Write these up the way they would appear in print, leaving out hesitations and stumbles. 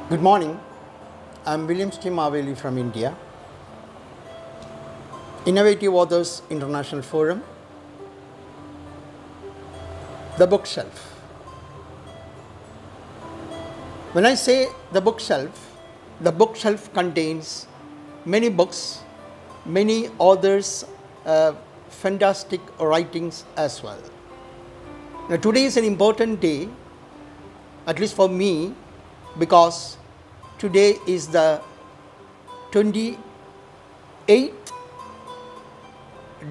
Good morning. I'm William T. Maveli from India. Innovative Authors International Forum. The bookshelf. When I say the bookshelf contains many books, many authors, fantastic writings as well. Now, today is an important day, at least for me, because today is the 28th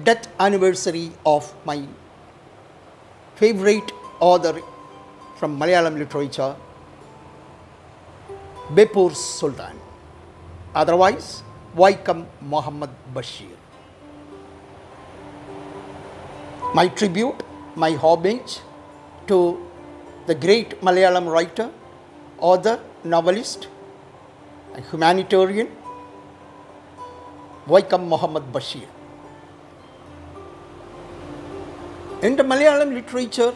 death anniversary of my favorite author from Malayalam literature, Beppoor Sultan, otherwise Vaikam Muhammad Bashir. My tribute, my homage to the great Malayalam writer, author, novelist, and humanitarian, Vaikam Muhammad Bashir. In the Malayalam literature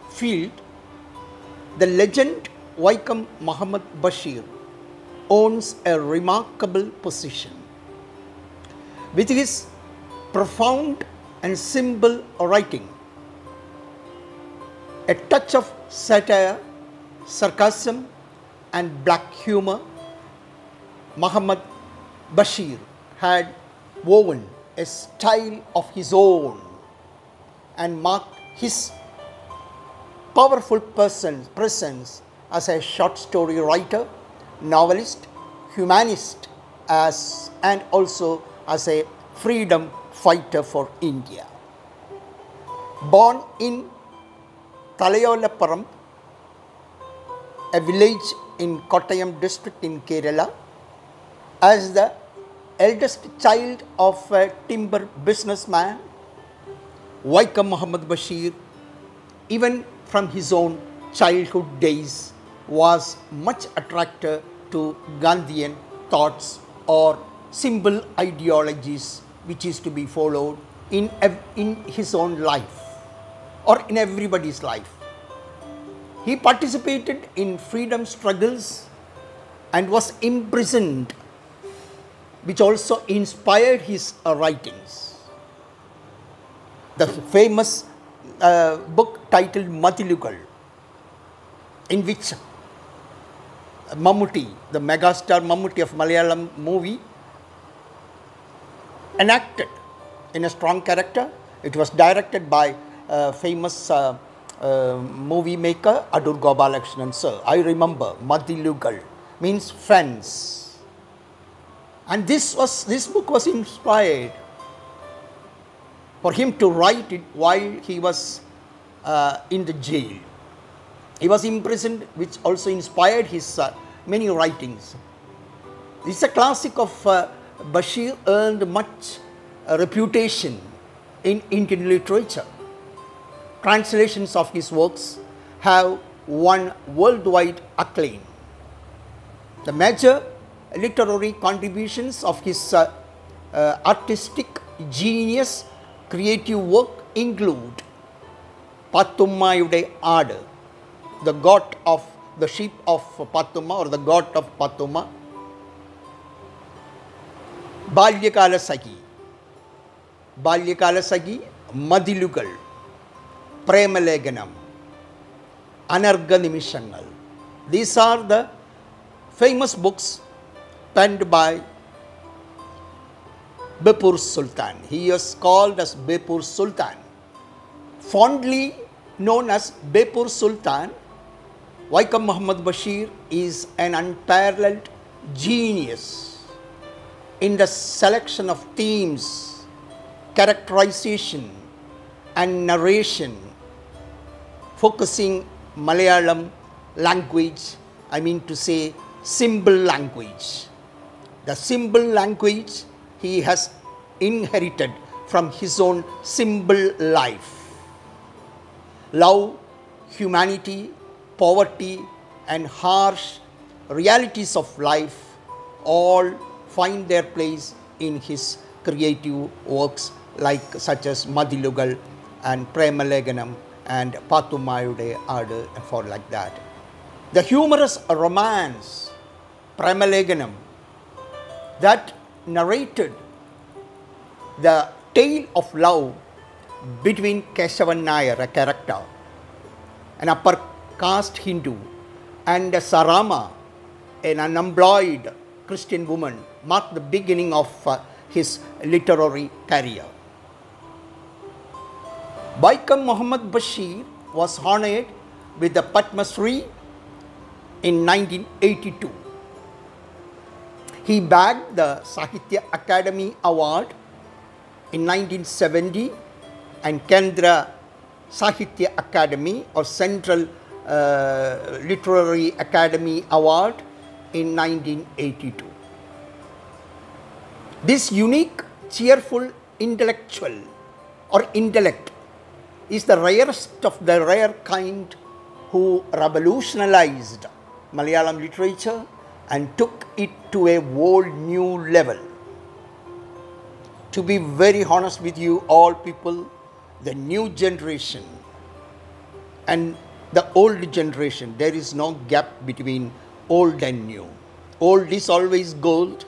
field, the legend Vaikam Muhammad Bashir owns a remarkable position. With his profound and simple writing, a touch of satire, sarcasm and black humor, Muhammad Bashir had woven a style of his own and marked his powerful presence as a short story writer, novelist, humanist, and also as a freedom fighter for India. Born in Talayolaparam, a village in Kottayam district in Kerala, as the eldest child of a timber businessman, Vaikam Muhammad Bashir, even from his own childhood days, was much attracted to Gandhian thoughts or simple ideologies which is to be followed in his own life or in everybody's life. He participated in freedom struggles and was imprisoned, which also inspired his writings. The famous book titled Mathilugal, in which Mammootty, the megastar Mammootty of Malayalam movie, enacted in a strong character. It was directed by famous movie maker Adur Gopalakrishnan sir. I remember Mathilugal means fence, and this book was inspired for him to write it while he was in the jail. He was imprisoned, which also inspired his many writings. This is a classic of Bashir, earned much reputation in Indian literature. Translations of his works have won worldwide acclaim. The major literary contributions of his artistic genius, creative work include Pattummayude Aadu, the goat of the sheep of Pathumma or the goat of Pathumma, Balyakala Sagi, Mathilugal, Premaleganam, Anarga Nimishangal. These are the famous books penned by Beppoor Sultan. He is called as Beppoor Sultan. Fondly known as Beppoor Sultan, Vaikam Muhammad Bashir is an unparalleled genius in the selection of themes, characterization and narration, focusing Malayalam language, I mean to say simple language. The simple language he has inherited from his own simple life. Love, humanity, poverty and harsh realities of life all find their place in his creative works such as Mathilugal and Premaleganam and Pattummayude Aadu and for like that. The humorous romance Premaleganam, that narrated the tale of love between Kesavan Nair, a character, an upper caste Hindu, and Sarama, an unemployed Christian woman, marked the beginning of his literary career. Vaikam Muhammad Bashir was honored with the Padma Shri in 1982. He bagged the Sahitya Academy Award in 1970 and Kendra Sahitya Academy or Central Literary Academy Award in 1982. This unique, cheerful intellectual or intellect is the rarest of the rare kind who revolutionized Malayalam literature and took it to a whole new level. To be very honest with you all people, the new generation and the old generation, there is no gap between old and new. Old is always gold,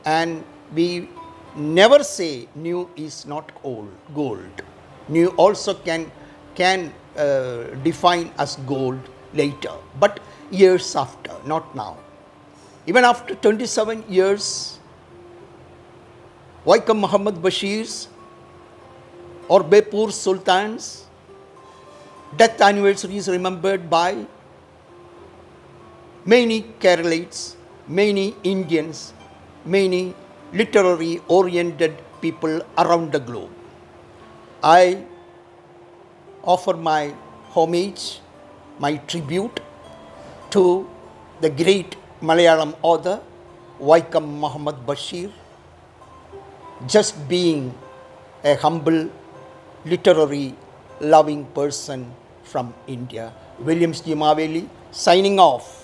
and we never say new is not gold. New also can define as gold later, but years after, not now. Even after 27 years, Vaikam Muhammad Bashir's or Bepur Sultan's death anniversary is remembered by many Keralites, many Indians, many literary oriented people around the globe. I offer my homage, my tribute to the great Malayalam author Vaikam Muhammad Bashir, just being a humble literary loving person from India. Williams G. Maveli signing off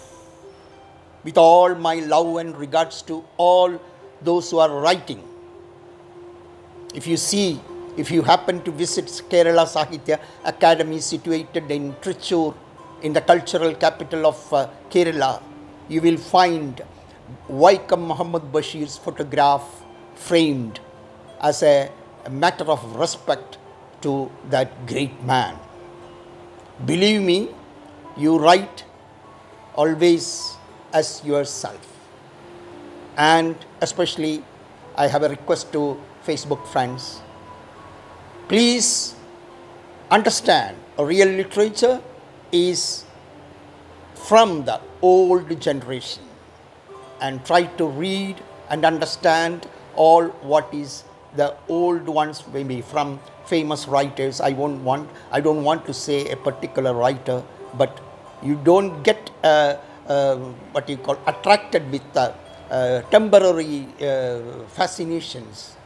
with all my love and regards to all those who are writing. If you happen to visit Kerala Sahitya Academy situated in Trichur, in the cultural capital of Kerala, you will find Vaikam Muhammad Bashir's photograph framed as a matter of respect to that great man. Believe me, you write always as yourself. And especially, I have a request to Facebook friends. Please understand, real literature is from the old generation, and try to read and understand all what is the old ones, maybe from famous writers. I don't want to say a particular writer, but you don't get what you call attracted with temporary fascinations.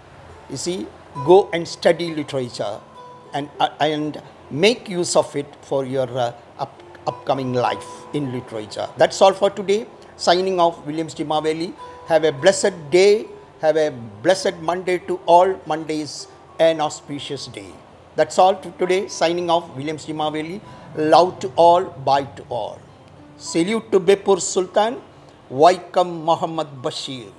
You see, go and study literature and make use of it for your upcoming life in literature. That's all for today. Signing off, Williams G. Maveli. Have a blessed day. Have a blessed Monday to all. Monday is an auspicious day. That's all to today. Signing off, Williams G. Maveli. Love to all, bye to all. Salute to Bepur Sultan, Vaikam Muhammad Bashir.